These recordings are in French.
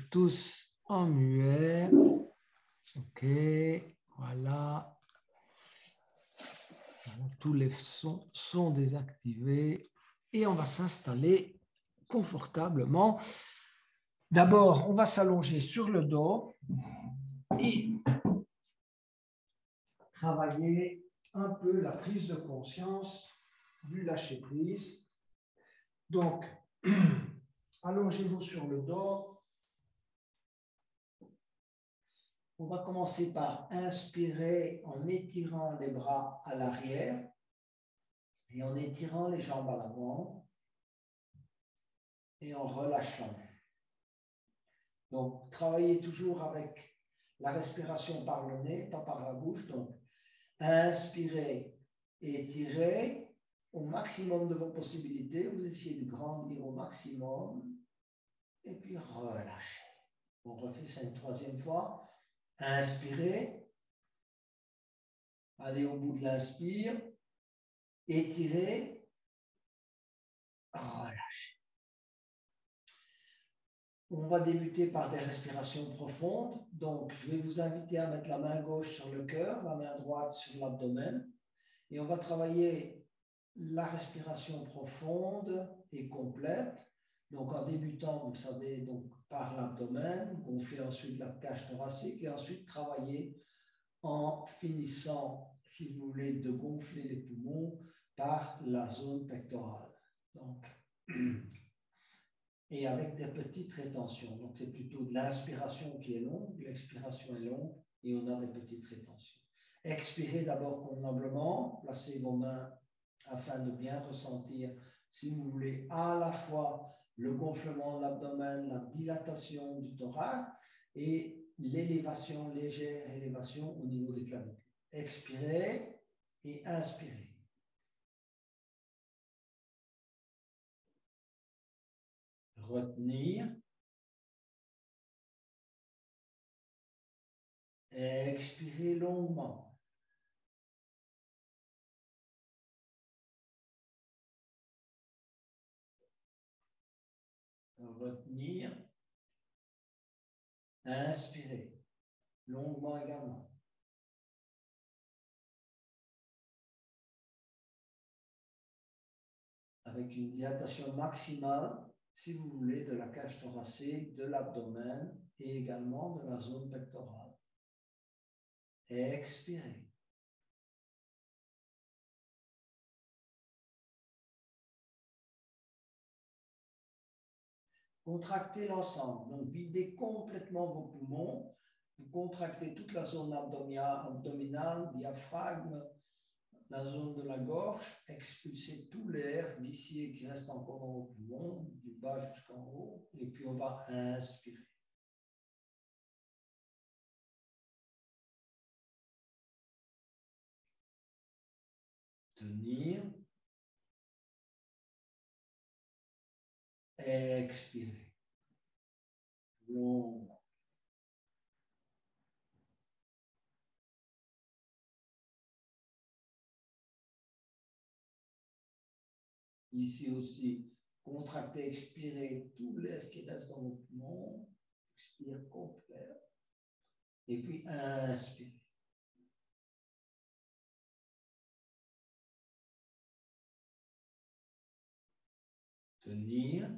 tous en muet. OK, voilà. Voilà, tous les sons sont désactivés et on va s'installer confortablement. D'abord, on va s'allonger sur le dos et travailler un peu la prise de conscience du lâcher-prise. Donc, allongez-vous sur le dos. On va commencer par inspirer en étirant les bras à l'arrière et en étirant les jambes à l'avant et en relâchant. Donc, travaillez toujours avec la respiration par le nez, pas par la bouche. Donc, inspirez, étirez au maximum de vos possibilités. Vous essayez de grandir au maximum et puis relâchez. On refait ça une troisième fois. Inspirez. Allez au bout de l'inspire. Étirez. Relâchez. On va débuter par des respirations profondes. Donc, je vais vous inviter à mettre la main gauche sur le cœur, la main droite sur l'abdomen. Et on va travailler la respiration profonde et complète. Donc, en débutant, vous savez, donc, par l'abdomen, gonfler ensuite la cage thoracique et ensuite travailler en finissant, si vous voulez, de gonfler les poumons par la zone pectorale. Donc, et avec des petites rétentions. Donc, c'est plutôt de l'inspiration qui est longue, l'expiration est longue et on a des petites rétentions. Expirez d'abord convenablement, placez vos mains afin de bien ressentir, si vous voulez, à la fois le gonflement de l'abdomen, la dilatation du thorax et l'élévation, légère élévation au niveau des clavicules. Expirez et inspirez. Retenir. Expirez longuement. Retenir. Inspirez. Longuement également. Avec une dilatation maximale, si vous voulez, de la cage thoracique, de l'abdomen et également de la zone pectorale. Expirez. Contractez l'ensemble. Donc, videz complètement vos poumons. Vous contractez toute la zone abdominale, diaphragme, la zone de la gorge. Expulsez tout l'air vicié qui reste encore dans vos poumons, du bas jusqu'en haut. Et puis, on va inspirer. Tenir. Expirez. Long. Ici aussi, contractez, expirez tout l'air qui reste dans vos poumons. Expire complet. Et puis, inspirez. Tenir.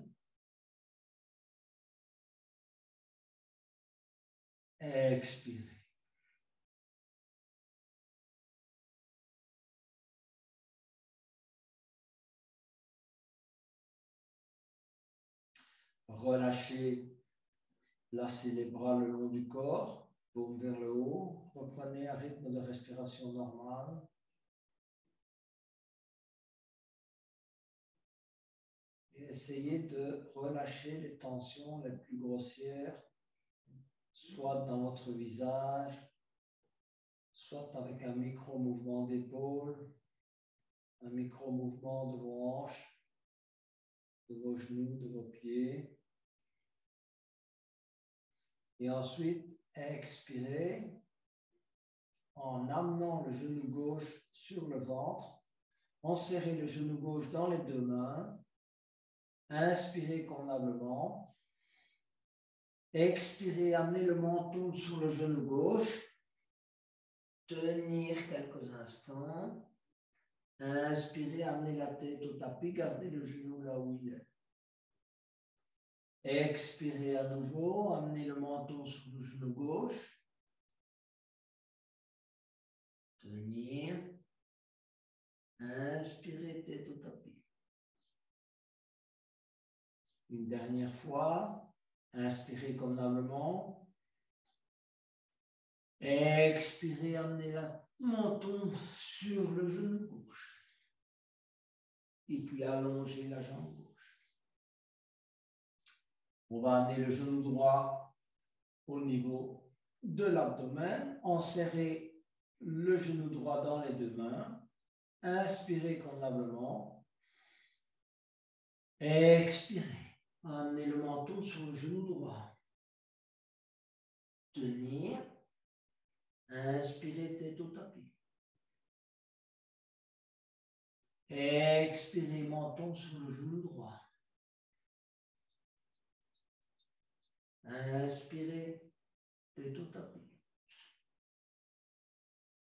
Expirez. Relâchez, placez les bras le long du corps, paume vers le haut. Reprenez un rythme de respiration normal. Et essayez de relâcher les tensions les plus grossières, soit dans votre visage, soit avec un micro-mouvement d'épaule, un micro-mouvement de vos hanches, de vos genoux, de vos pieds. Et ensuite, expirez en amenant le genou gauche sur le ventre. Enserrez le genou gauche dans les deux mains. Inspirez convenablement. Expirez, amenez le menton sur le genou gauche. Tenir quelques instants. Inspirez, amenez la tête au tapis, gardez le genou là où il est. Expirez à nouveau, amenez le menton sur le genou gauche. Tenir. Inspirez, tête au tapis. Une dernière fois. Inspirez convenablement. Expirez, amenez le menton sur le genou gauche. Et puis allongez la jambe gauche. On va amener le genou droit au niveau de l'abdomen. Enserrez le genou droit dans les deux mains. Inspirez convenablement. Expirez. Amenez le menton sur le genou droit. Tenir. Inspirez, tête au tapis. Expirez, menton sur le genou droit. Inspirez, tête au tapis.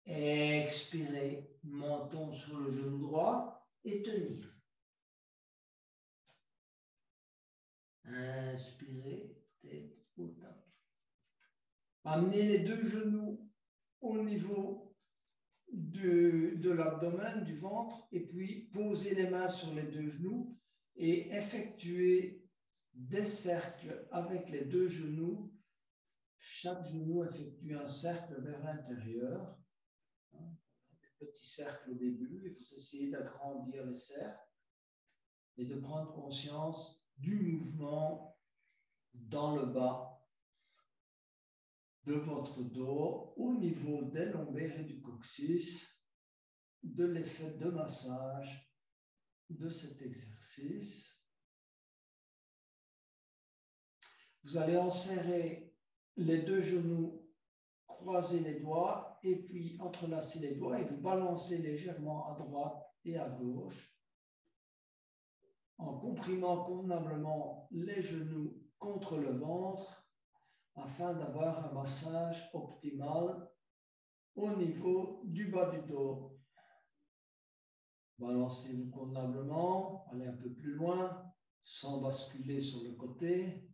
Expirez, menton sur le genou droit et tenir. Inspirez, tête au tapis. Amenez les deux genoux au niveau de l'abdomen, du ventre, et puis posez les mains sur les deux genoux et effectuez des cercles avec les deux genoux. Chaque genou effectue un cercle vers l'intérieur. Des petits cercles au début, et vous essayez d'agrandir les cercles et de prendre conscience du mouvement dans le bas de votre dos, au niveau des lombaires et du coccyx, de l'effet de massage de cet exercice. Vous allez enserrer les deux genoux, croiser les doigts et puis entrelacer les doigts et vous balancer légèrement à droite et à gauche en comprimant convenablement les genoux contre le ventre afin d'avoir un massage optimal au niveau du bas du dos. Balancez-vous convenablement, allez un peu plus loin, sans basculer sur le côté.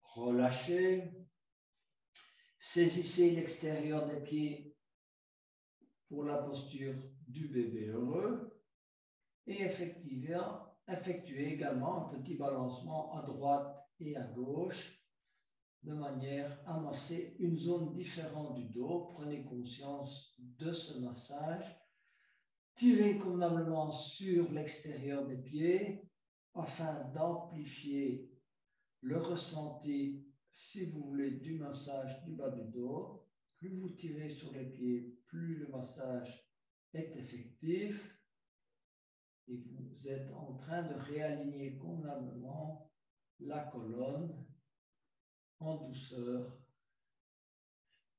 Relâchez. Saisissez l'extérieur des pieds pour la posture du bébé heureux. Et effectuez également un petit balancement à droite et à gauche de manière à masser une zone différente du dos. Prenez conscience de ce massage. Tirez convenablement sur l'extérieur des pieds afin d'amplifier le ressenti, si vous voulez, du massage du bas du dos. Plus vous tirez sur les pieds, plus le massage est effectif. Et vous êtes en train de réaligner convenablement la colonne en douceur.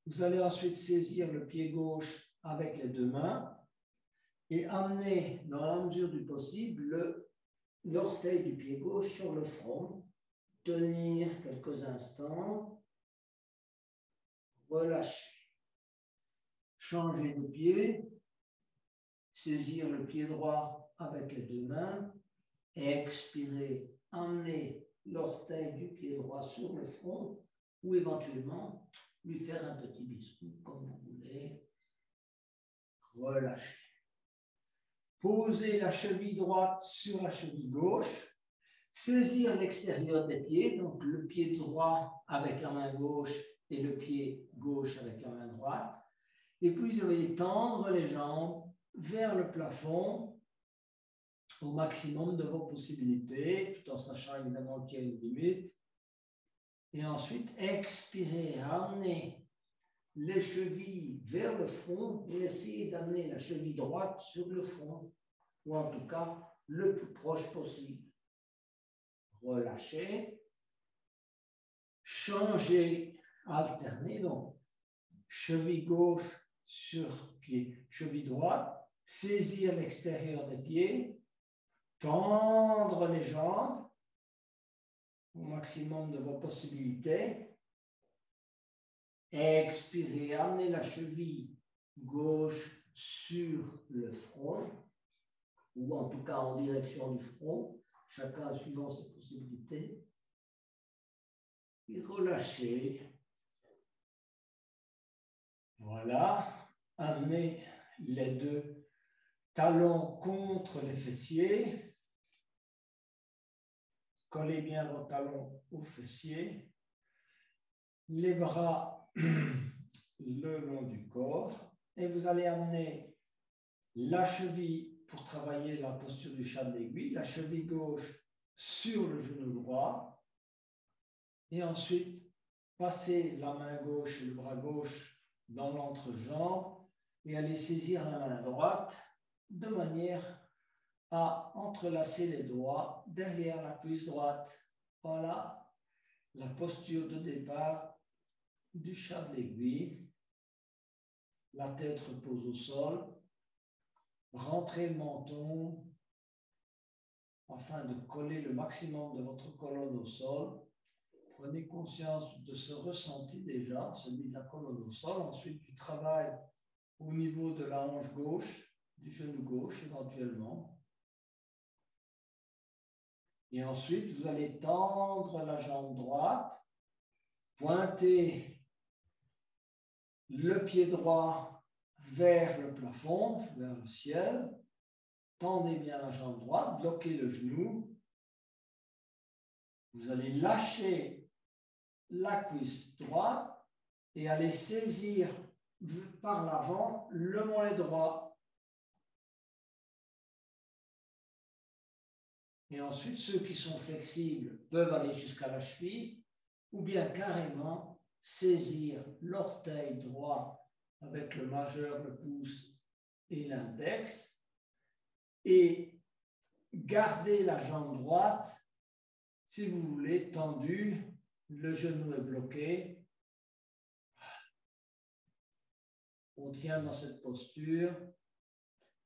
Vous allez ensuite saisir le pied gauche avec les deux mains et amener, dans la mesure du possible, l'orteil du pied gauche sur le front. Tenir quelques instants. Relâcher. Changer de pied. Saisir le pied droit avec les deux mains. Expirer. Amener l'orteil du pied droit sur le front ou éventuellement lui faire un petit bisou comme vous voulez. Relâchez. Posez la cheville droite sur la cheville gauche. Saisir l'extérieur des pieds, donc le pied droit avec la main gauche et le pied gauche avec la main droite. Et puis, vous allez tendre les jambes vers le plafond au maximum de vos possibilités, tout en sachant évidemment qu'il y a une limite. Et ensuite, expirez, ramenez les chevilles vers le front et essayez d'amener la cheville droite sur le front, ou en tout cas le plus proche possible. Relâchez. Changez, alternez donc cheville gauche sur pied, cheville droite, saisir l'extérieur des pieds, tendre les jambes au maximum de vos possibilités. Expirez, amenez la cheville gauche sur le front, ou en tout cas en direction du front, chacun suivant ses possibilités. Et relâchez. Voilà. Amenez les deux talons contre les fessiers. Collez bien vos talons aux fessiers. Les bras le long du corps. Et vous allez amener la cheville pour travailler la posture du chat de l'aiguille, la cheville gauche sur le genou droit. Et ensuite, passer la main gauche et le bras gauche dans l'entrejambe et aller saisir la main droite de manière à entrelacer les doigts derrière la cuisse droite. Voilà la posture de départ du chat de l'aiguille. La tête repose au sol. Rentrez le menton afin de coller le maximum de votre colonne au sol. Prenez conscience de ce ressenti déjà, celui de la colonne au sol. Ensuite, du travail au niveau de la hanche gauche, du genou gauche éventuellement. Et ensuite, vous allez tendre la jambe droite, pointer le pied droit vers le plafond, vers le ciel. Tendez bien la jambe droite, bloquez le genou. Vous allez lâcher la cuisse droite et aller saisir par l'avant le mollet droit. Et ensuite, ceux qui sont flexibles peuvent aller jusqu'à la cheville ou bien carrément saisir l'orteil droit avec le majeur, le pouce et l'index et garder la jambe droite, si vous voulez, tendue, le genou est bloqué. On tient dans cette posture,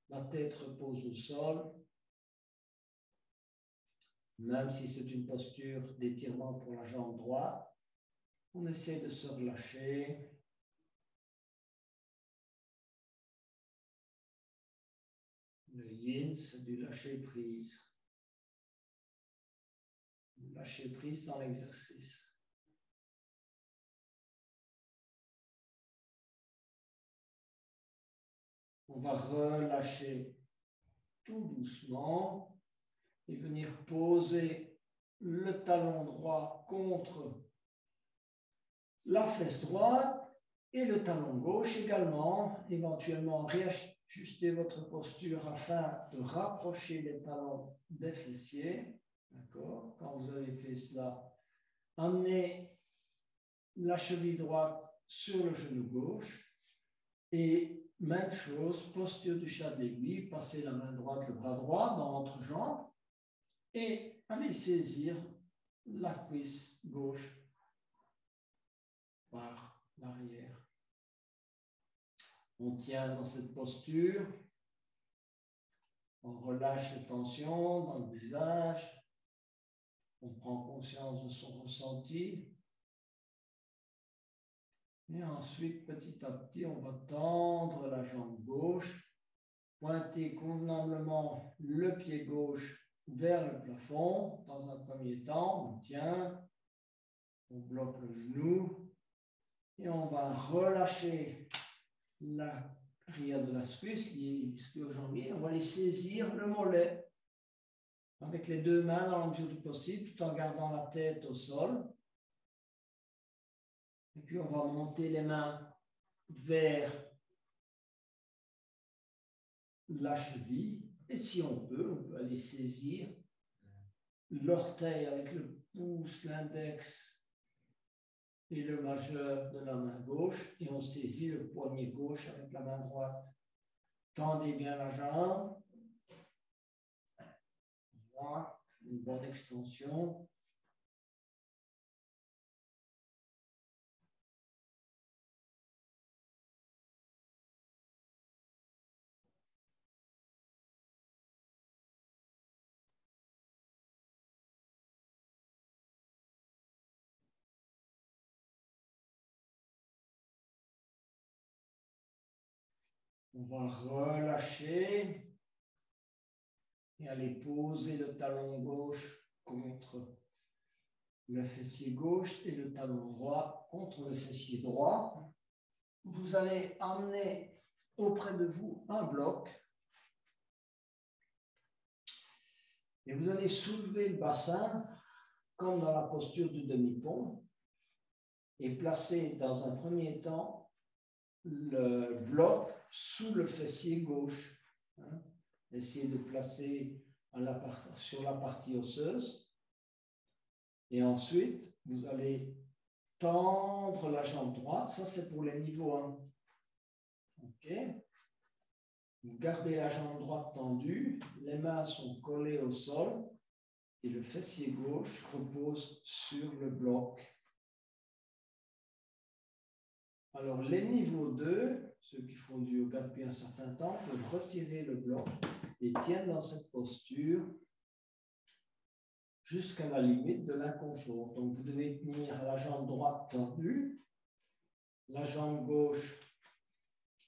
la tête repose au sol. Même si c'est une posture d'étirement pour la jambe droite, on essaie de se relâcher. Le yin, c'est du lâcher prise. Lâcher prise dans l'exercice. On va relâcher tout doucement et venir poser le talon droit contre la fesse droite et le talon gauche également. Éventuellement, réajuster votre posture afin de rapprocher les talons des fessiers. D'accord? Quand vous avez fait cela, amenez la cheville droite sur le genou gauche et même chose, posture du chat d'aiguille, passez la main droite, le bras droit dans l'entrejambe et allez saisir la cuisse gauche par l'arrière. On tient dans cette posture, on relâche les tensions dans le visage, on prend conscience de son ressenti. Et ensuite, petit à petit, on va tendre la jambe gauche, pointer convenablement le pied gauche vers le plafond. Dans un premier temps, on tient, on bloque le genou et on va relâcher l'arrière de la cuisse, les ischio-jambiers. On va les saisir le mollet avec les deux mains dans la mesure du possible, tout en gardant la tête au sol. Et puis, on va monter les mains vers la cheville. Et si on peut aller saisir l'orteil avec le pouce, l'index et le majeur de la main gauche. Et on saisit le poignet gauche avec la main droite. Tendez bien la jambe. Voilà, une bonne extension. On va relâcher et aller poser le talon gauche contre le fessier gauche et le talon droit contre le fessier droit. Vous allez amener auprès de vous un bloc et vous allez soulever le bassin comme dans la posture du demi-pont et placer dans un premier temps le bloc sous le fessier gauche. Essayez de placer sur la partie osseuse. Et ensuite, vous allez tendre la jambe droite. Ça, c'est pour les niveaux 1. OK. Vous gardez la jambe droite tendue. Les mains sont collées au sol. Et le fessier gauche repose sur le bloc. Alors, les niveaux 2, ceux qui font du yoga depuis un certain temps, peuvent retirer le bloc et tiennent dans cette posture jusqu'à la limite de l'inconfort. Donc, vous devez tenir la jambe droite tendue, la jambe gauche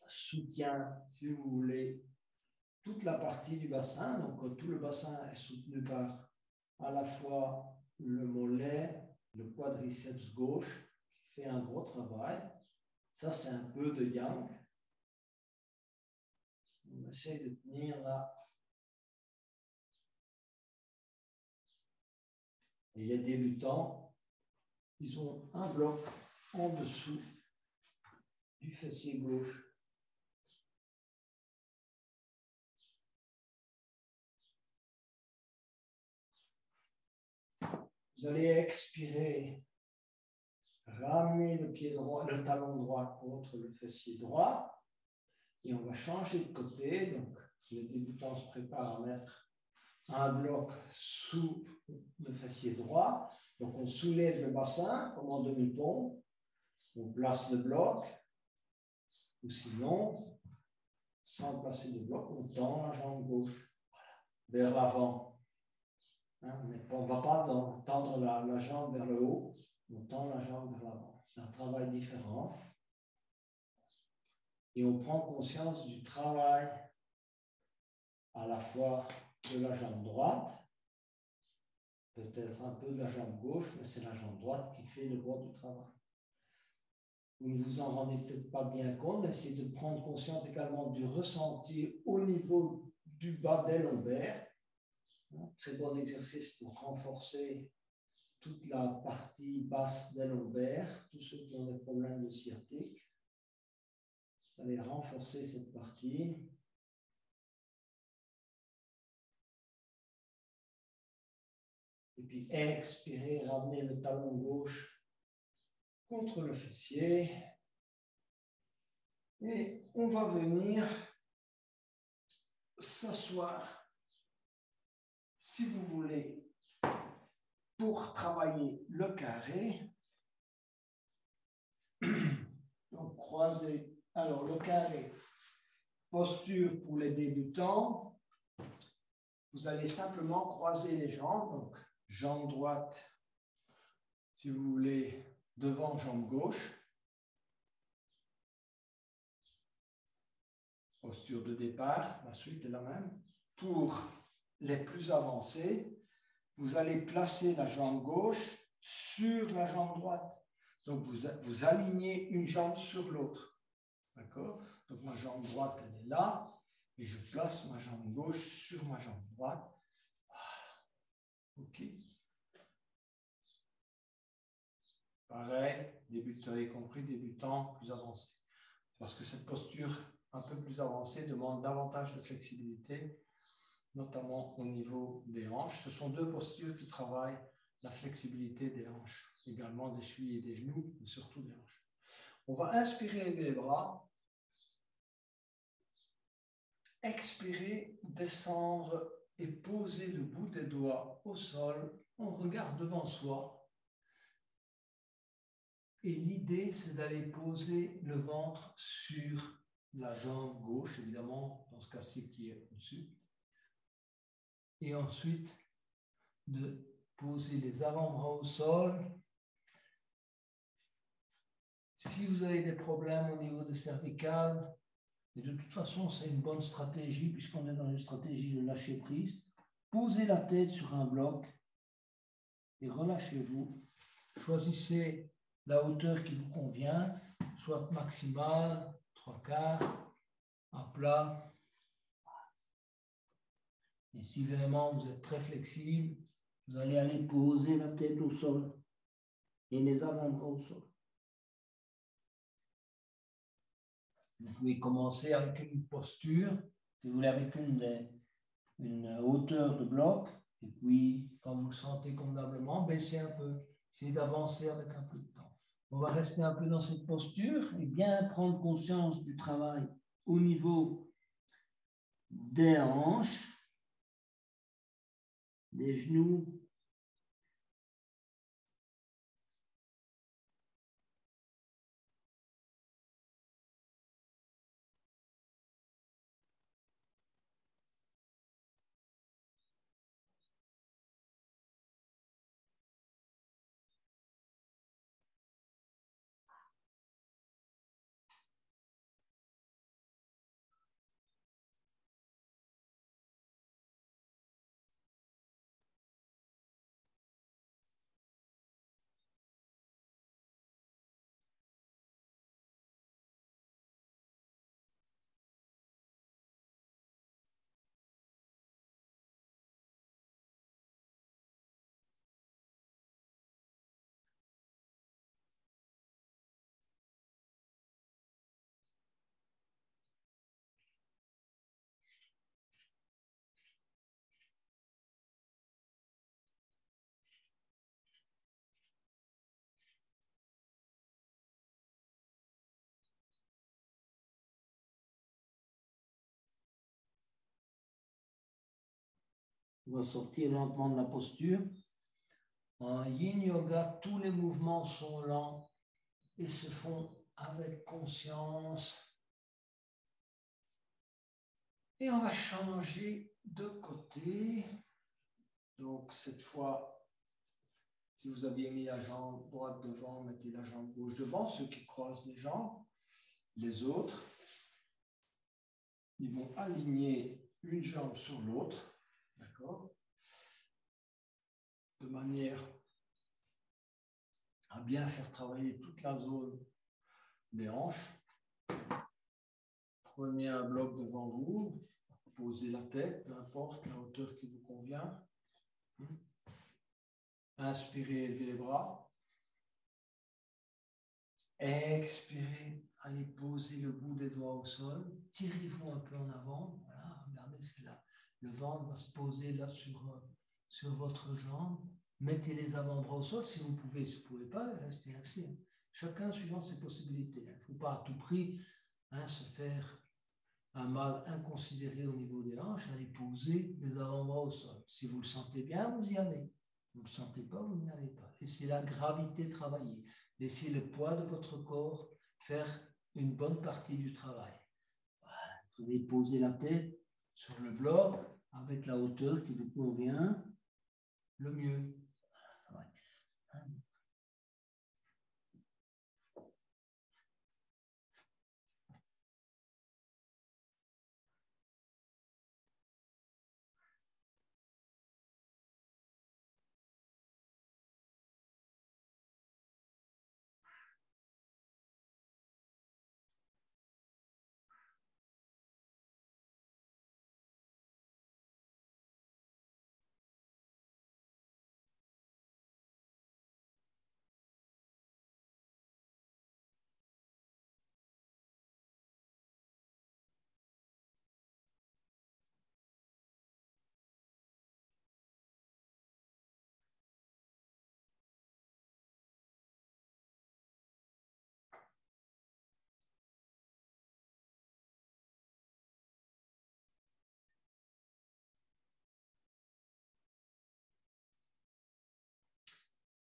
soutient, si vous voulez, toute la partie du bassin. Donc, tout le bassin est soutenu par à la fois le mollet, le quadriceps gauche, qui fait un gros travail. Ça, c'est un peu de yang. On essaie de tenir là. Et les débutants, ils ont un bloc en dessous du fessier gauche. Vous allez expirer, ramener le pied droit, le talon droit contre le fessier droit. Et on va changer de côté. Donc, les débutants se préparent à mettre un bloc sous le fessier droit. Donc, on soulève le bassin comme en demi-pont. On place le bloc. Ou sinon, sans placer de bloc, on tend la jambe gauche vers l'avant. On ne va pas tendre la jambe vers le haut. On tend la jambe vers l'avant. C'est un travail différent. Et on prend conscience du travail à la fois de la jambe droite, peut-être un peu de la jambe gauche, mais c'est la jambe droite qui fait le gros du travail. Vous ne vous en rendez peut-être pas bien compte, mais essayez de prendre conscience également du ressenti au niveau du bas des lombaires. Très bon exercice pour renforcer toute la partie basse des lombaires, tous ceux qui ont des problèmes de sciatique. Vous allez renforcer cette partie. Et puis expirez, ramenez le talon gauche contre le fessier. Et on va venir s'asseoir, si vous voulez, pour travailler le carré. Donc croisez. Alors le carré, posture pour les débutants. Vous allez simplement croiser les jambes. Donc jambe droite, si vous voulez, devant jambe gauche. Posture de départ, la suite est la même. Pour les plus avancés, vous allez placer la jambe gauche sur la jambe droite. Donc, vous alignez une jambe sur l'autre. D'accord? Donc, ma jambe droite, elle est là. Et je place ma jambe gauche sur ma jambe droite. OK. Pareil, débutant y compris, débutant plus avancé. Parce que cette posture un peu plus avancée demande davantage de flexibilité, notamment au niveau des hanches. Ce sont deux postures qui travaillent la flexibilité des hanches, également des chevilles et des genoux, mais surtout des hanches. On va inspirer les bras, expirer, descendre et poser le bout des doigts au sol. On regarde devant soi. Et l'idée, c'est d'aller poser le ventre sur la jambe gauche, évidemment, dans ce cas-ci qui est au-dessus. Et ensuite, de poser les avant-bras au sol. Si vous avez des problèmes au niveau de cervical, Et de toute façon, c'est une bonne stratégie, puisqu'on est dans une stratégie de lâcher prise. Posez la tête sur un bloc et relâchez-vous. Choisissez la hauteur qui vous convient, soit maximale, 3/4, à plat. Et si vraiment vous êtes très flexible, vous allez aller poser la tête au sol et les avant-bras au sol. Vous pouvez commencer avec une posture, si vous voulez, avec une hauteur de bloc. Et puis, quand vous le sentez convenablement, baissez un peu. Essayez d'avancer avec un peu de temps. On va rester un peu dans cette posture et bien prendre conscience du travail au niveau des hanches, des genoux, on va sortir lentement de la posture. En yin yoga, tous les mouvements sont lents et se font avec conscience. Et on va changer de côté. Donc cette fois, si vous aviez mis la jambe droite devant, mettez la jambe gauche devant, ceux qui croisent les jambes. Les autres, ils vont aligner une jambe sur l'autre, d'accord, de manière à bien faire travailler toute la zone des hanches. Prenez un bloc devant vous, posez la tête, peu importe la hauteur qui vous convient. Inspirez, élevez les bras. Expirez, allez poser le bout des doigts au sol. Tirez-vous un peu en avant. Voilà, regardez, c'est là. Le ventre va se poser là sur votre jambe. Mettez les avant-bras au sol si vous pouvez. Si vous ne pouvez pas, restez assis. Chacun suivant ses possibilités. Il ne faut pas à tout prix se faire un mal inconsidéré au niveau des hanches. Allez poser les avant-bras au sol. Si vous le sentez bien, vous y allez. Vous ne le sentez pas, vous n'y allez pas. Laissez la gravité travailler. Laissez le poids de votre corps faire une bonne partie du travail. Voilà. Vous allez poser la tête sur le bloc avec la hauteur qui vous convient le mieux. Ouais.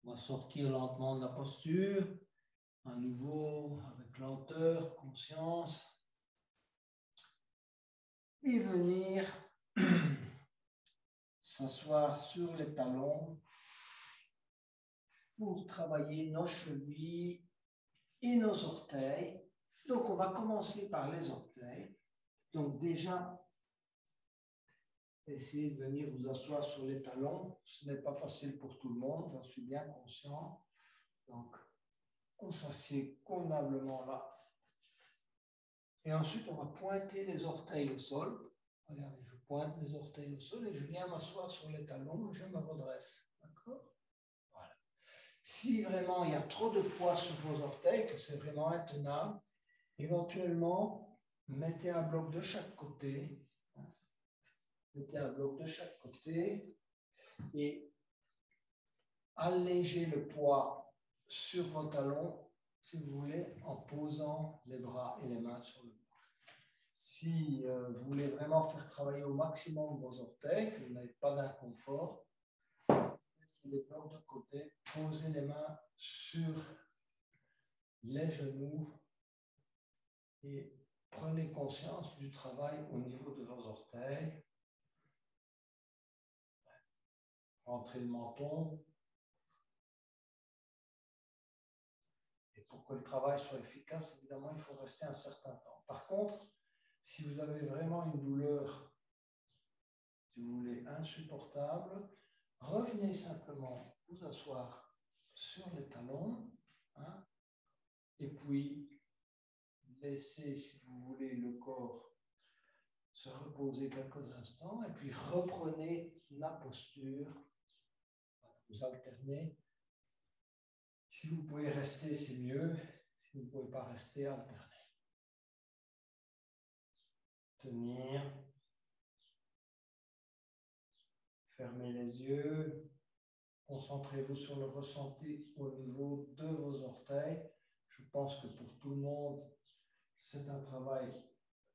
On va sortir lentement de la posture, à nouveau avec lenteur, conscience, et venir s'asseoir sur les talons pour travailler nos chevilles et nos orteils. Donc, on va commencer par les orteils. Donc, déjà, essayez de venir vous asseoir sur les talons. Ce n'est pas facile pour tout le monde, j'en suis bien conscient. Donc, on s'assied convenablement là. Et ensuite, on va pointer les orteils au sol. Regardez, je pointe les orteils au sol et je viens m'asseoir sur les talons et je me redresse. D'accord? Voilà. Si vraiment il y a trop de poids sur vos orteils, que c'est vraiment intenable, éventuellement, mettez un bloc de chaque côté. Mettez un bloc de chaque côté et allégez le poids sur vos talons, si vous voulez, en posant les bras et les mains sur le bras. Si vous voulez vraiment faire travailler au maximum vos orteils, que vous n'avez pas d'inconfort, mettez les blocs de côté, posez les mains sur les genoux et prenez conscience du travail au niveau de vos orteils. Rentrez le menton. Et pour que le travail soit efficace, évidemment, il faut rester un certain temps. Par contre, si vous avez vraiment une douleur, si vous voulez, insupportable, revenez simplement vous asseoir sur les talons, hein, et puis laissez, si vous voulez, le corps se reposer quelques instants, et puis reprenez la posture. Vous alternez. Si vous pouvez rester, c'est mieux. Si vous ne pouvez pas rester, alternez. Tenir. Fermez les yeux. Concentrez-vous sur le ressenti au niveau de vos orteils. Je pense que pour tout le monde, c'est un travail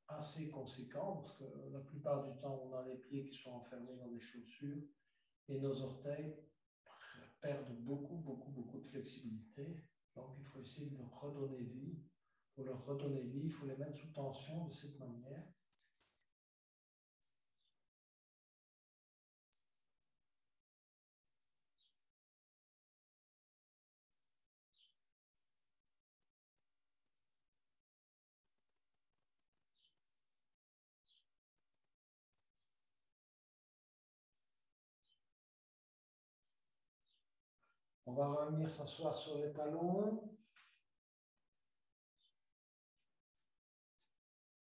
assez conséquent parce que la plupart du temps, on a les pieds qui sont enfermés dans des chaussures et nos orteils perdent beaucoup de flexibilité. Donc, il faut essayer de leur redonner vie. Pour leur redonner vie, il faut les mettre sous tension de cette manière. On va revenir s'asseoir sur les talons.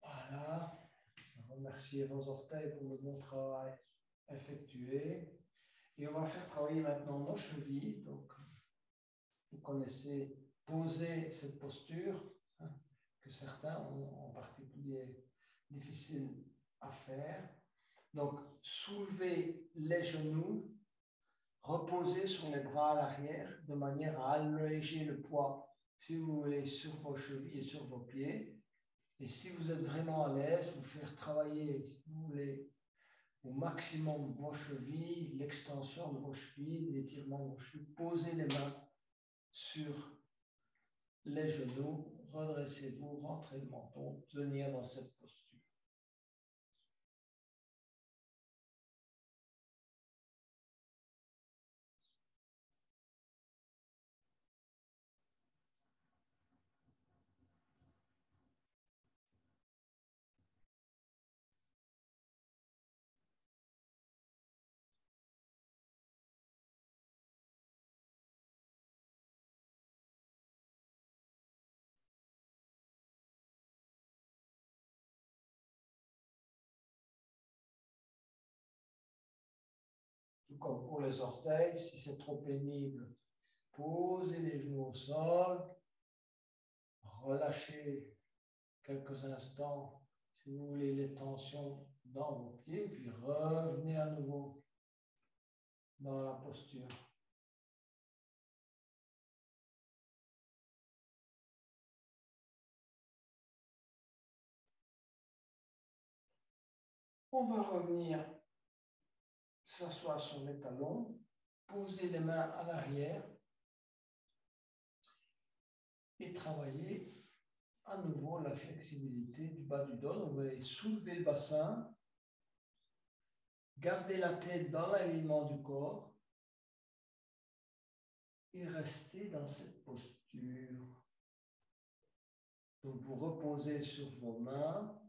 Voilà. Remerciez vos orteils pour le bon travail effectué. Et on va faire travailler maintenant nos chevilles. Donc, vous connaissez poser cette posture, hein, que certains ont en particulier difficile à faire. Donc, soulevez les genoux, reposez sur les bras à l'arrière de manière à alléger le poids, si vous voulez, sur vos chevilles et sur vos pieds. Et si vous êtes vraiment à l'aise, vous faire travailler, si vous voulez, au maximum vos chevilles, l'extension de vos chevilles, l'étirement de vos chevilles. Posez les mains sur les genoux, redressez-vous, rentrez le menton, tenir dans cette posture. Tout comme pour les orteils, si c'est trop pénible, posez les genoux au sol, relâchez quelques instants, si vous voulez, les tensions dans vos pieds, puis revenez à nouveau dans la posture. On va revenir s'asseoir sur les talons, poser les mains à l'arrière et travailler à nouveau la flexibilité du bas du dos. On va soulever le bassin, garder la tête dans l'alignement du corps et rester dans cette posture. Donc, vous reposez sur vos mains,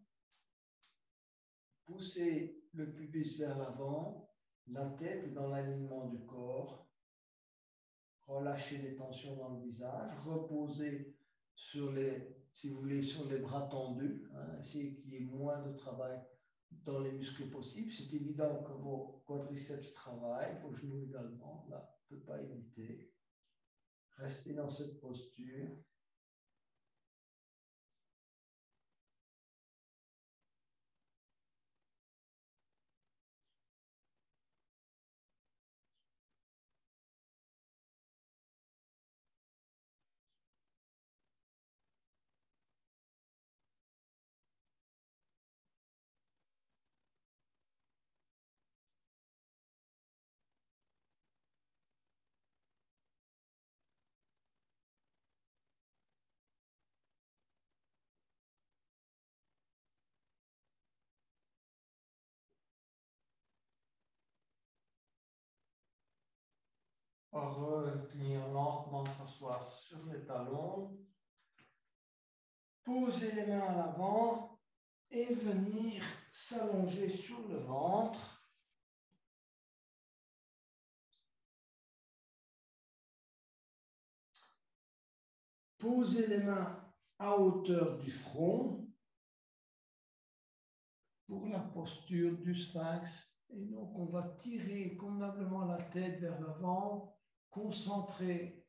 poussez le pubis vers l'avant, la tête dans l'alignement du corps, relâchez les tensions dans le visage, reposez sur les, si vous voulez, sur les bras tendus, hein, essayez qu'il y ait moins de travail dans les muscles possibles. C'est évident que vos quadriceps travaillent, vos genoux également, là, on ne peut pas éviter. Restez dans cette posture. Revenir lentement s'asseoir sur les talons. Poser les mains à l'avant et venir s'allonger sur le ventre. Posez les mains à hauteur du front pour la posture du sphinx. Et donc, on va tirer convenablement la tête vers l'avant, concentrer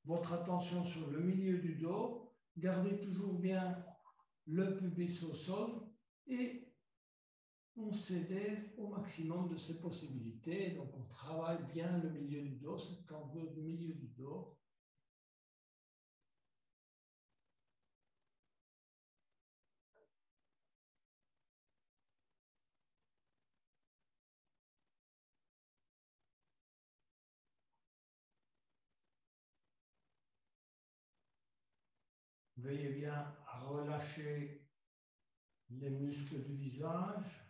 votre attention sur le milieu du dos, gardez toujours bien le pubis au sol et on s'élève au maximum de ses possibilités. Donc, on travaille bien le milieu du dos, cette cambrure du milieu du dos. Veuillez bien relâcher les muscles du visage,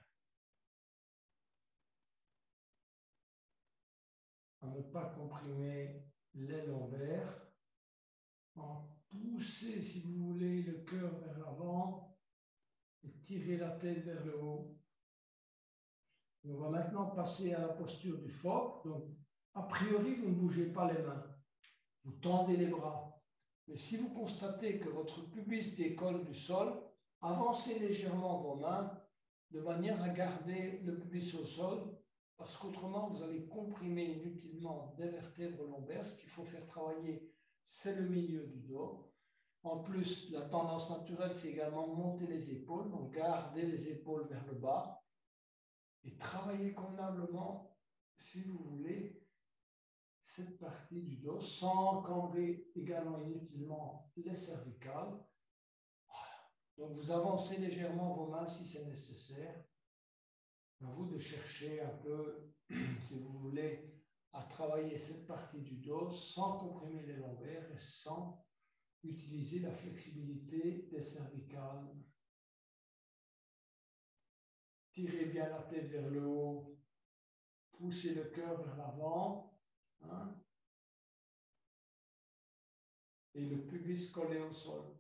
à ne pas comprimer les lombaires, en pousser, si vous voulez, le cœur vers l'avant et tirer la tête vers le haut. Et on va maintenant passer à la posture du phoque. Donc, a priori, vous ne bougez pas les mains, vous tendez les bras. Mais si vous constatez que votre pubis décolle du sol, avancez légèrement vos mains de manière à garder le pubis au sol, parce qu'autrement, vous allez comprimer inutilement des vertèbres lombaires. Ce qu'il faut faire travailler, c'est le milieu du dos. En plus, la tendance naturelle, c'est également monter les épaules, donc garder les épaules vers le bas et travailler convenablement, si vous voulez, cette partie du dos sans cambrer également inutilement les cervicales. Donc, vous avancez légèrement vos mains si c'est nécessaire. À vous de chercher un peu, si vous voulez, à travailler cette partie du dos sans comprimer les lombaires et sans utiliser la flexibilité des cervicales. Tirez bien la tête vers le haut, poussez le cœur vers l'avant, hein, et le pubis collé au sol.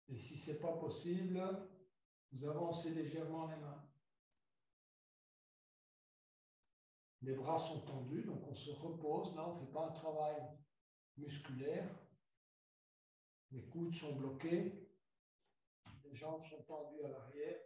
Et si ce n'est pas possible, vous avancez légèrement les mains. Les bras sont tendus, donc on se repose. Là, on ne fait pas un travail musculaire. Les coudes sont bloqués. Les jambes sont tendues à l'arrière.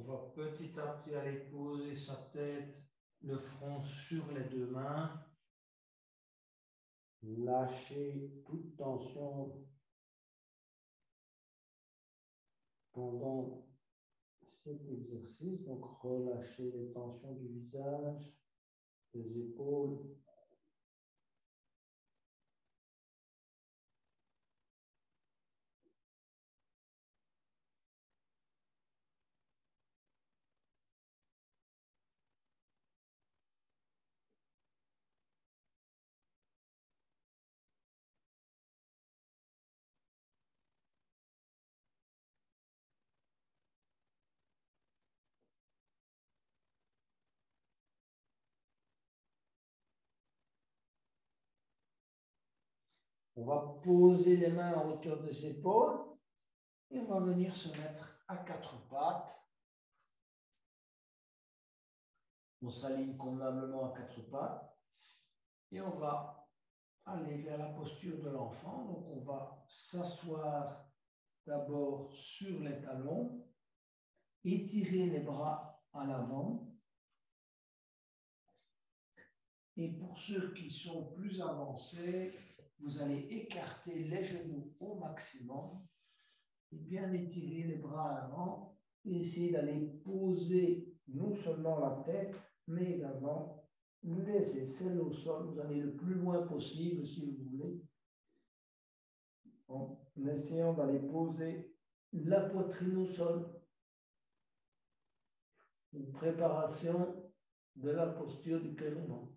On va petit à petit aller poser sa tête, le front sur les deux mains. Lâchez toute tension pendant cet exercice. Donc, relâchez les tensions du visage, des épaules. On va poser les mains à hauteur des épaules et on va venir se mettre à quatre pattes. On s'aligne convenablement à quatre pattes et on va aller vers la posture de l'enfant. Donc, on va s'asseoir d'abord sur les talons, étirer les bras à l'avant. Et pour ceux qui sont plus avancés, vous allez écarter les genoux au maximum et bien étirer les bras à l'avant et essayer d'aller poser non seulement la tête, mais également les aisselles au sol. Vous allez le plus loin possible si vous voulez, en essayant d'aller poser la poitrine au sol. Une préparation de la posture du querellon.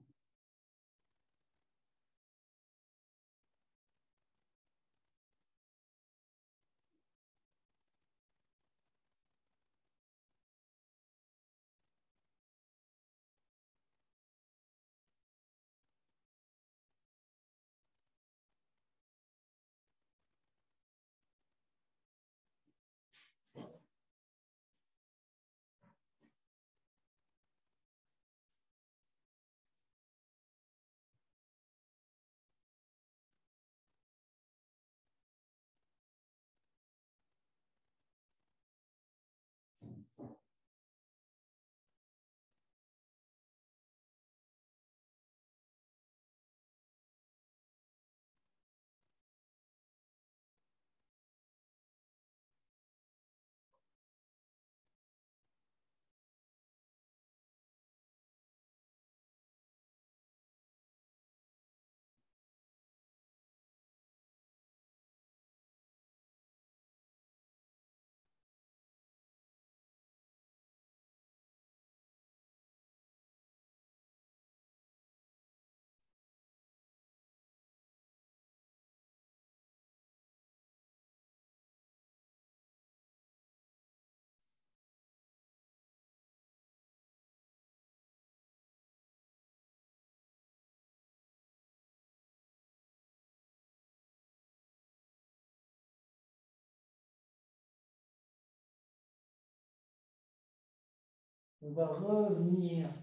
On va revenir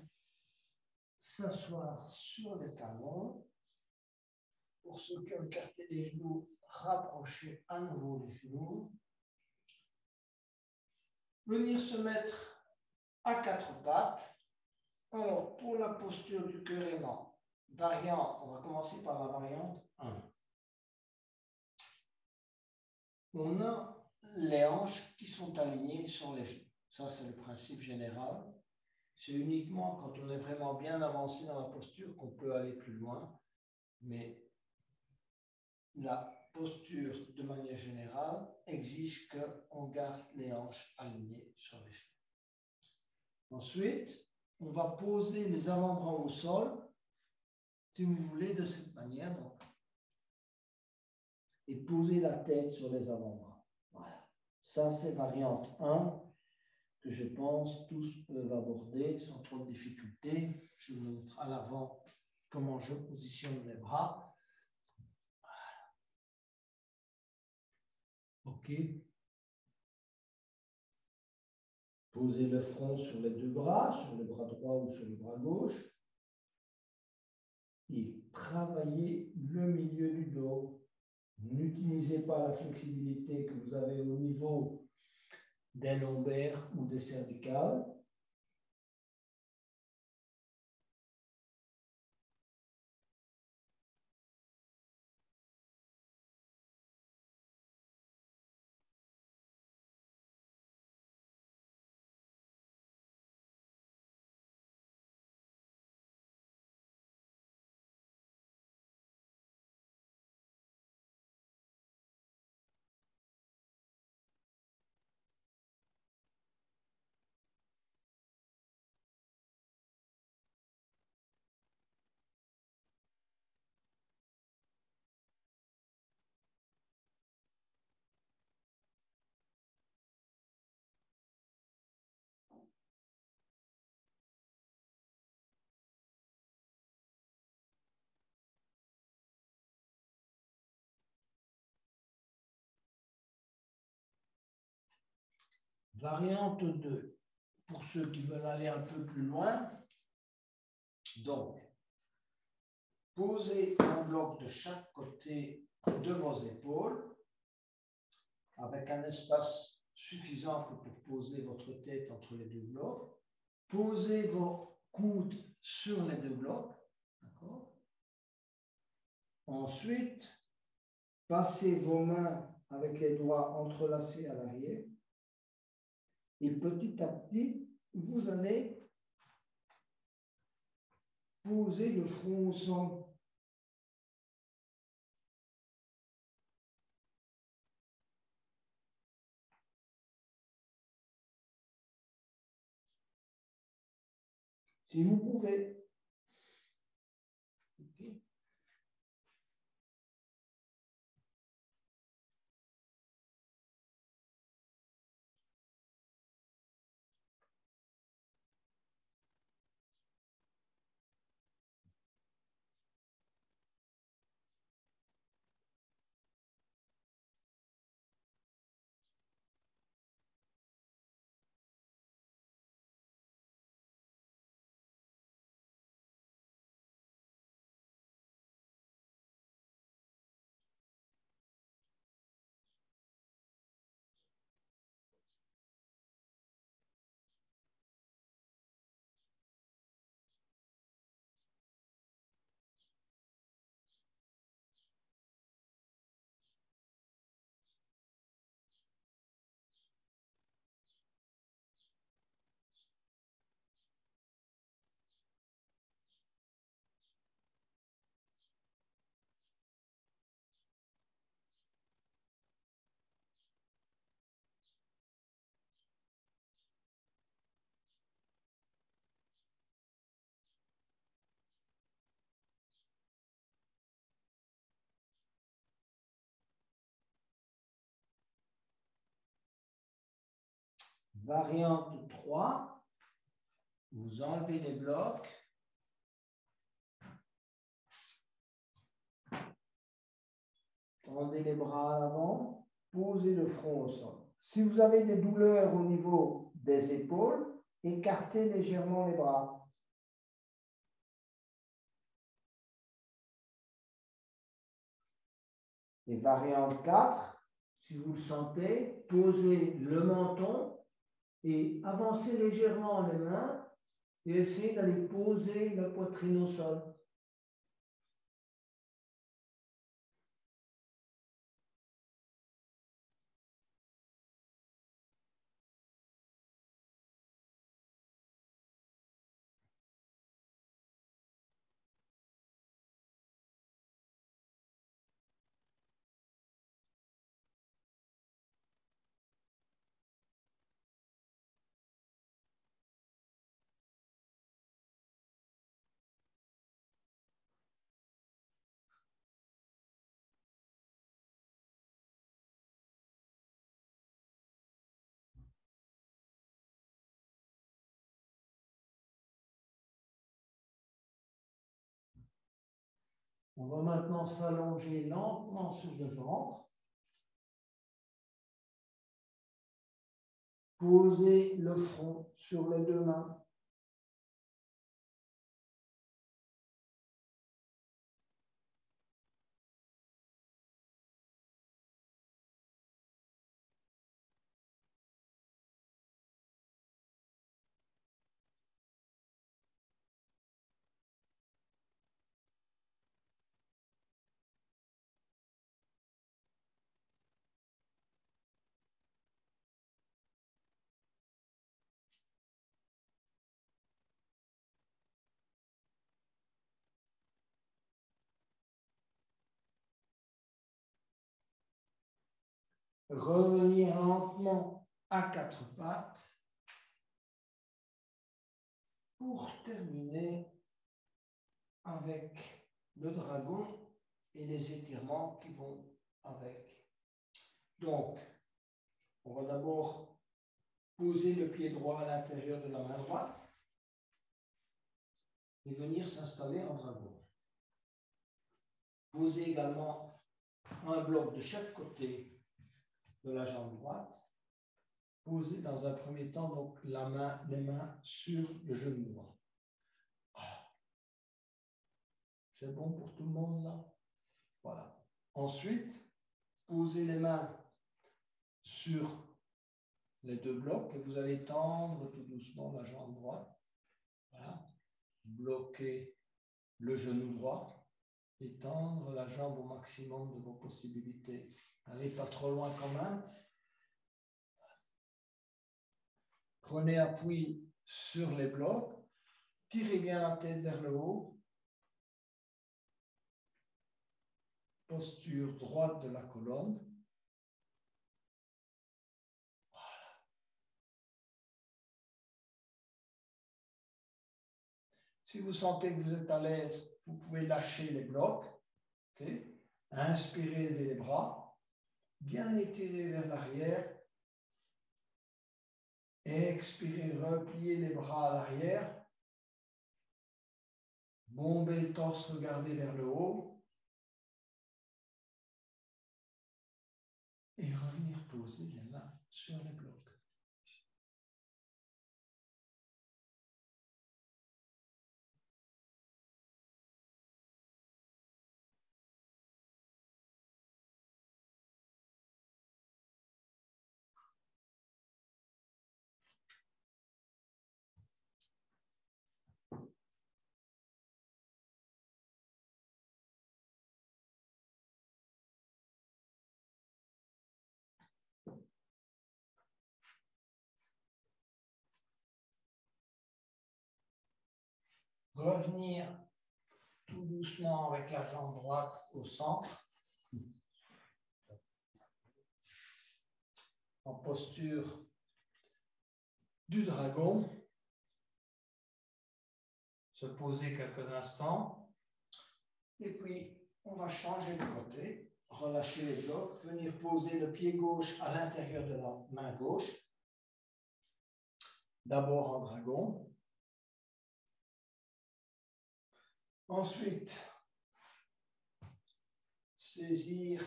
s'asseoir sur les talons. Pour ceux qui ont écarté les genoux, rapprochez à nouveau les genoux. Venir se mettre à quatre pattes. Alors, pour la posture du querellon, variante, on va commencer par la variante 1. On a les hanches qui sont alignées sur les genoux. Ça, c'est le principe général. C'est uniquement quand on est vraiment bien avancé dans la posture qu'on peut aller plus loin. Mais la posture, de manière générale, exige qu'on garde les hanches alignées sur les genoux. Ensuite, on va poser les avant-bras au sol, si vous voulez, de cette manière. Donc, et poser la tête sur les avant-bras. Voilà. Ça, c'est variante 1 que je pense tous peuvent aborder sans trop de difficultés. Je vous montre à l'avant comment je positionne mes bras. Voilà. OK. Posez le front sur les deux bras, sur le bras droit ou sur le bras gauche. Et travaillez le milieu du dos. N'utilisez pas la flexibilité que vous avez au niveau des lombaires ou des cervicales. Variante 2, pour ceux qui veulent aller un peu plus loin. Donc, posez un bloc de chaque côté de vos épaules, avec un espace suffisant pour poser votre tête entre les deux blocs. Posez vos coudes sur les deux blocs. D'accord? Ensuite, passez vos mains avec les doigts entrelacés à l'arrière. Et petit à petit, vous allez poser le front au sol. Si vous pouvez. Okay. Variante 3, vous enlevez les blocs. Tendez les bras à l'avant, posez le front au sol. Si vous avez des douleurs au niveau des épaules, écartez légèrement les bras. Et variante 4, si vous le sentez, posez le menton et avancez légèrement les mains et essayez d'aller poser la poitrine au sol. On va maintenant s'allonger lentement sur le ventre. Posez le front sur les deux mains. Revenir lentement à quatre pattes pour terminer avec le dragon et les étirements qui vont avec. Donc, on va d'abord poser le pied droit à l'intérieur de la main droite et venir s'installer en dragon. Poser également un bloc de chaque côté de la jambe droite. Poser dans un premier temps donc les mains sur le genou droit. Voilà. C'est bon pour tout le monde là? Voilà. Ensuite, posez les mains sur les deux blocs et vous allez tendre tout doucement la jambe droite. Voilà. Bloquez le genou droit et tendre la jambe au maximum de vos possibilités. Allez pas trop loin quand même. Prenez appui sur les blocs. Tirez bien la tête vers le haut. Posture droite de la colonne. Voilà. Si vous sentez que vous êtes à l'aise, vous pouvez lâcher les blocs. Okay. Inspirez, levez les bras. Bien étirez vers l'arrière. Expirez, repliez les bras à l'arrière. Bombez le torse, regardez vers le haut. Et revenir poser les mains sur les blocs. Revenir tout doucement avec la jambe droite au centre. En posture du dragon. Se poser quelques instants. Et puis, on va changer de côté. Relâcher les blocs. Venir poser le pied gauche à l'intérieur de la main gauche. D'abord en dragon. Ensuite, saisir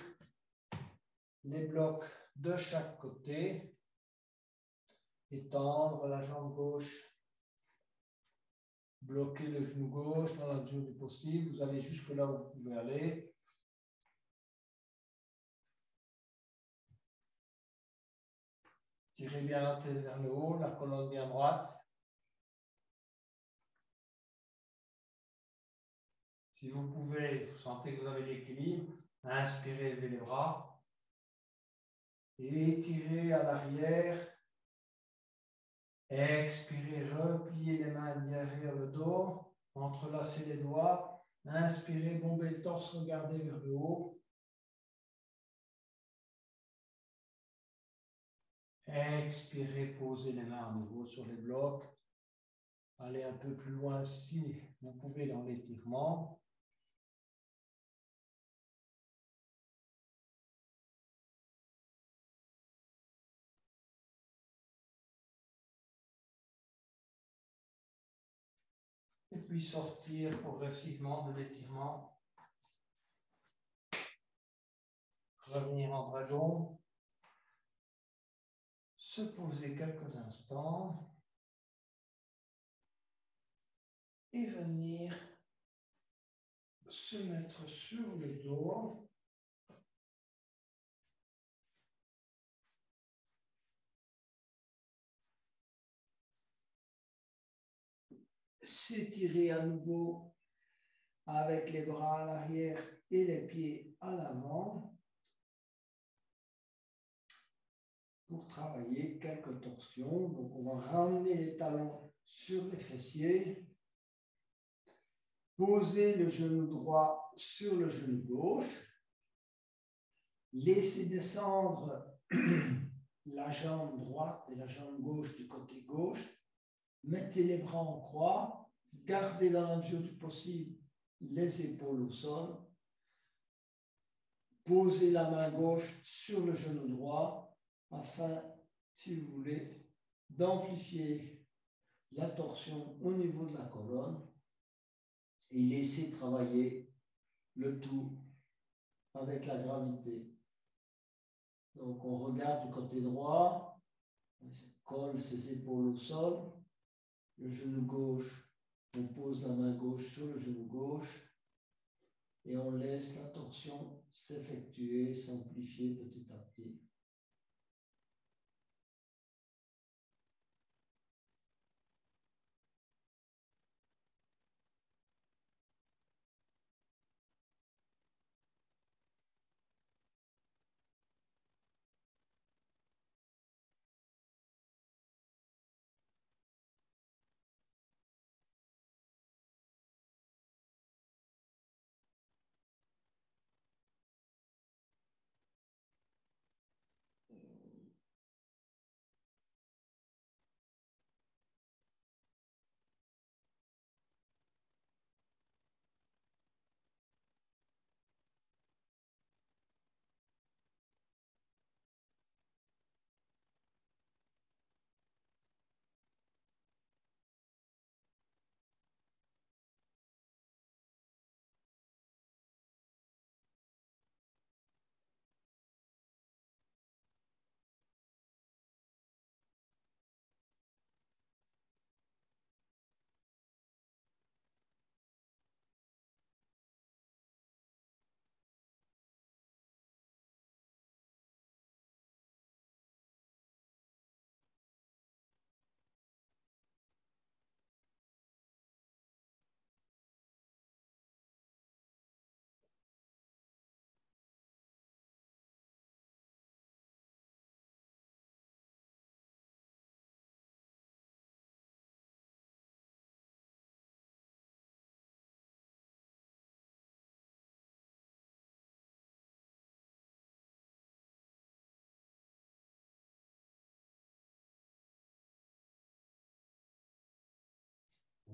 les blocs de chaque côté, étendre la jambe gauche, bloquer le genou gauche dans la mesure du possible. Vous allez jusque là où vous pouvez aller. Tirez bien la tête vers le haut, la colonne bien droite. Si vous pouvez, vous sentez que vous avez l'équilibre, inspirez, levez les bras. Étirez à l'arrière. Expirez, repliez les mains derrière le dos. Entrelacez les doigts. Inspirez, bombez le torse, regardez vers le haut. Expirez, posez les mains à nouveau sur les blocs. Allez un peu plus loin si vous pouvez dans l'étirement. Et puis sortir progressivement de l'étirement. Revenir en dragon. Se poser quelques instants. Et venir se mettre sur le dos. S'étirer à nouveau avec les bras à l'arrière et les pieds à l'avant pour travailler quelques torsions. Donc on va ramener les talons sur les fessiers, poser le genou droit sur le genou gauche, laisser descendre la jambe droite et la jambe gauche du côté gauche. Mettez les bras en croix. Gardez dans la mesure du possible les épaules au sol. Posez la main gauche sur le genou droit afin, si vous voulez, d'amplifier la torsion au niveau de la colonne et laissez travailler le tout avec la gravité. Donc on regarde du côté droit, on colle ses épaules au sol, le genou gauche, on pose la main gauche sur le genou gauche et on laisse la torsion s'effectuer, s'amplifier petit à petit.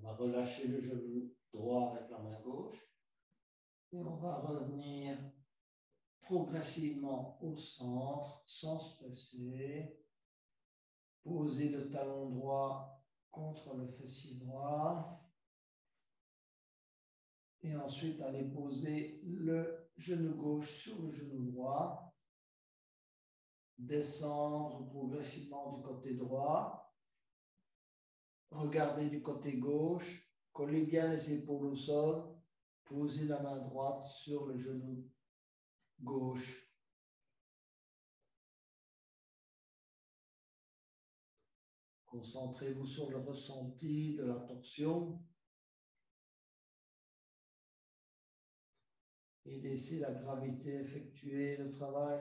On va relâcher le genou droit avec la main gauche et on va revenir progressivement au centre sans se presser. Poser le talon droit contre le fessier droit et ensuite aller poser le genou gauche sur le genou droit. Descendre progressivement du côté droit. Regardez du côté gauche. Collez bien les épaules au sol. Posez la main droite sur le genou gauche. Concentrez-vous sur le ressenti de la torsion et laissez la gravité effectuer le travail.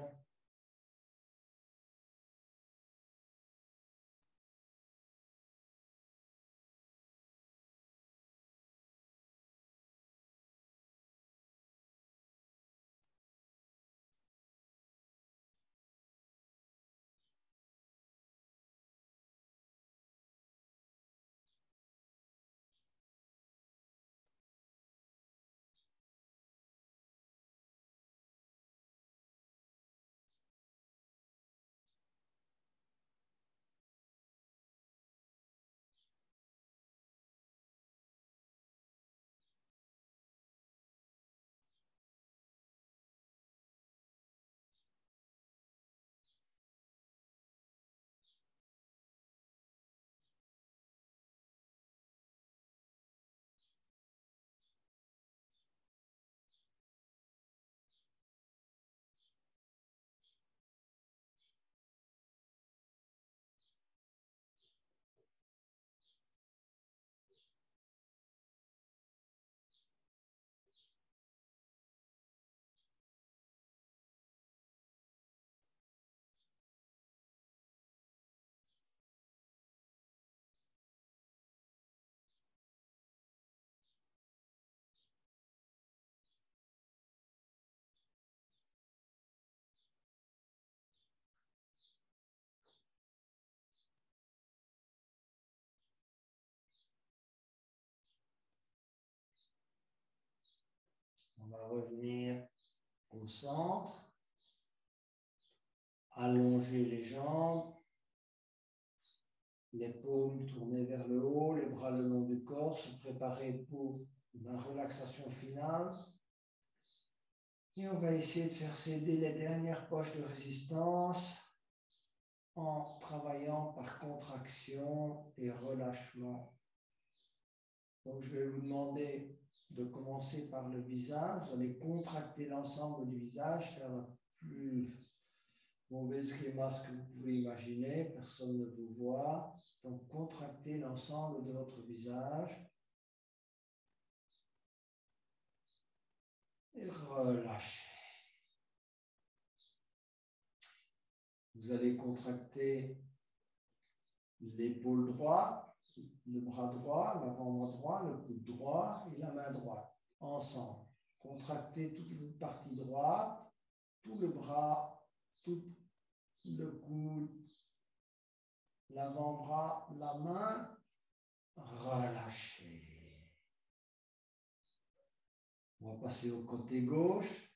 On va revenir au centre, allonger les jambes, les paumes tournées vers le haut, les bras le long du corps, se préparer pour la relaxation finale. Et on va essayer de faire céder les dernières poches de résistance en travaillant par contraction et relâchement. Donc, je vais vous demander de commencer par le visage. Vous allez contracter l'ensemble du visage, faire la plus mauvaise grimace que vous pouvez imaginer. Personne ne vous voit. Donc, contractez l'ensemble de votre visage. Et relâchez. Vous allez contracter l'épaule droite, le bras droit, l'avant-bras droit, le coude droit et la main droite, ensemble. Contractez toute la partie droite, tout le bras, tout le coude, l'avant-bras, la main. Relâchez. On va passer au côté gauche.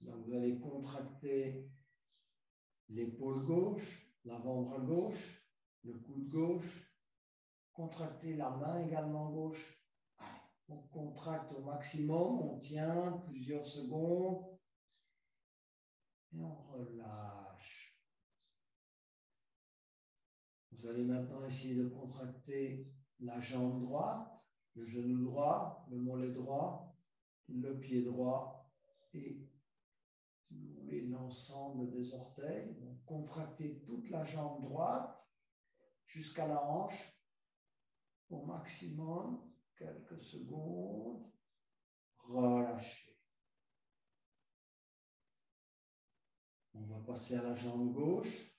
Donc, vous allez contracter l'épaule gauche, l'avant-bras gauche, le coude gauche. Contractez la main également gauche. Allez, on contracte au maximum, on tient plusieurs secondes et on relâche. Vous allez maintenant essayer de contracter la jambe droite, le genou droit, le mollet droit, le pied droit et l'ensemble des orteils. Donc, contractez toute la jambe droite jusqu'à la hanche au maximum, quelques secondes, relâchez. On va passer à la jambe gauche.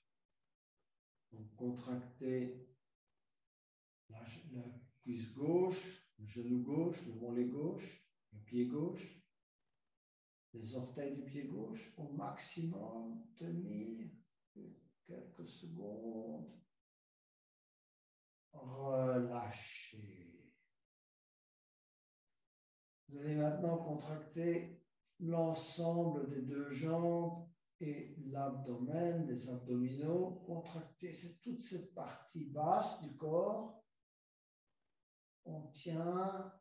Donc, contractez la cuisse gauche, le genou gauche, le mollet gauche, le pied gauche, les orteils du pied gauche au maximum, tenir quelques secondes, relâchez. Vous allez maintenant contracter l'ensemble des deux jambes et l'abdomen, les abdominaux. Contractez toute cette partie basse du corps. On tient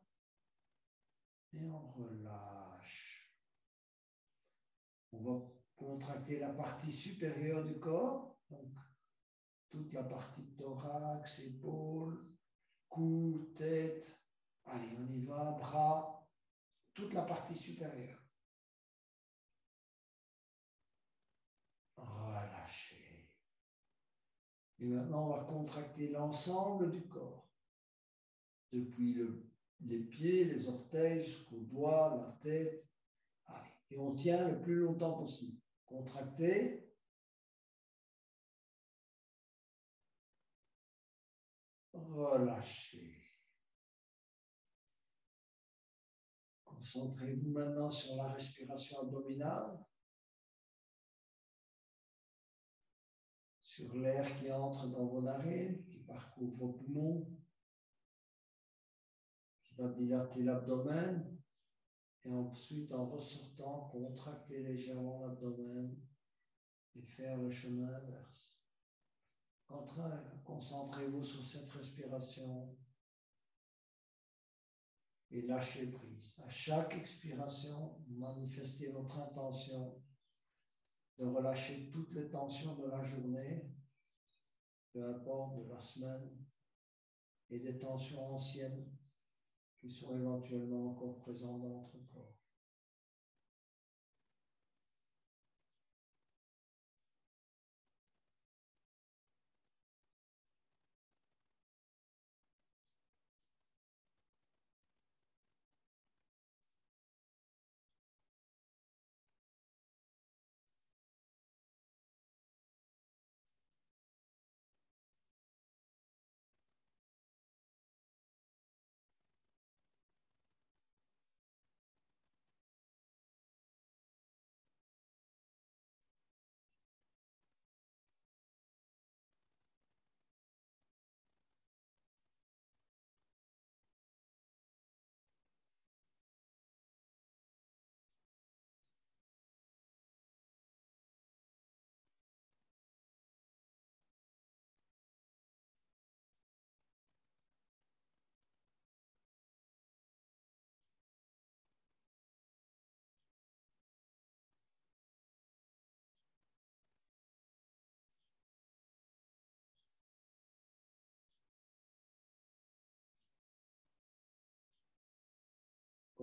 et on relâche. On va contracter la partie supérieure du corps, donc toute la partie thorax, épaules, cou, tête. Allez, on y va, bras, toute la partie supérieure. Relâchez. Et maintenant, on va contracter l'ensemble du corps, depuis les pieds, les orteils, jusqu'aux doigts, la tête. Allez. Et on tient le plus longtemps possible. Contractez. Relâchez. Concentrez-vous maintenant sur la respiration abdominale, sur l'air qui entre dans vos narines, qui parcourt vos poumons, qui va dilater l'abdomen. Et ensuite, en ressortant, contractez légèrement l'abdomen et faire le chemin inverse. Concentrez-vous sur cette respiration et lâchez prise. À chaque expiration, manifestez votre intention de relâcher toutes les tensions de la journée, peu importe de la semaine, et des tensions anciennes qui sont éventuellement encore présentes dans votre corps.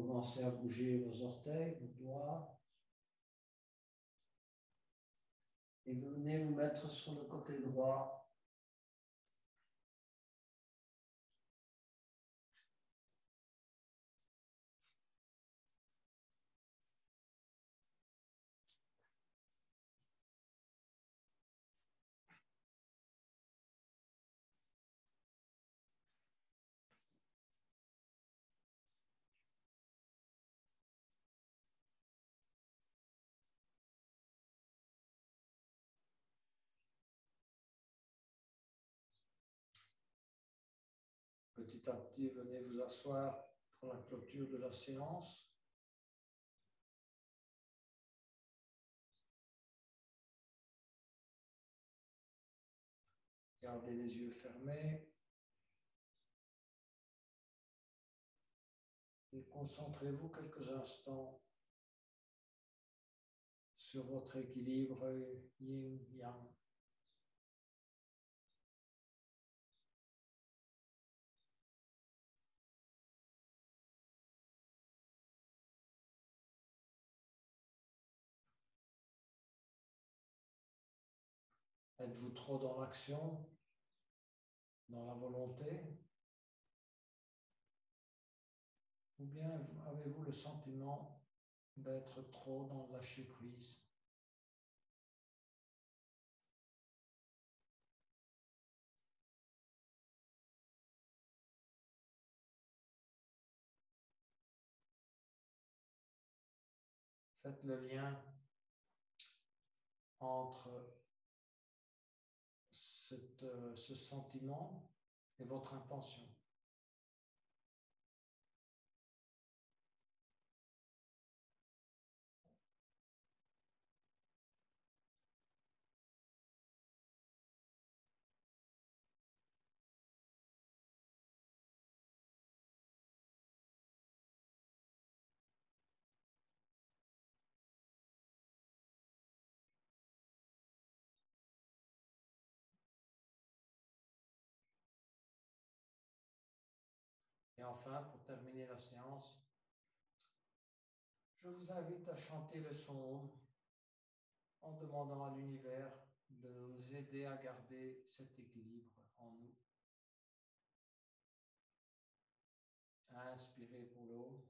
Commencez à bouger vos orteils, vos doigts. Et vous venez vous mettre sur le côté droit. Petit à petit, venez vous asseoir pour la clôture de la séance. Gardez les yeux fermés. Et concentrez-vous quelques instants sur votre équilibre yin-yang. Êtes-vous trop dans l'action, dans la volonté? Ou bien avez-vous le sentiment d'être trop dans le lâcher-prise? Faites le lien entre ce sentiment et votre intention. Et enfin, pour terminer la séance, je vous invite à chanter le son en demandant à l'univers de nous aider à garder cet équilibre en nous. Inspirez pour l'eau.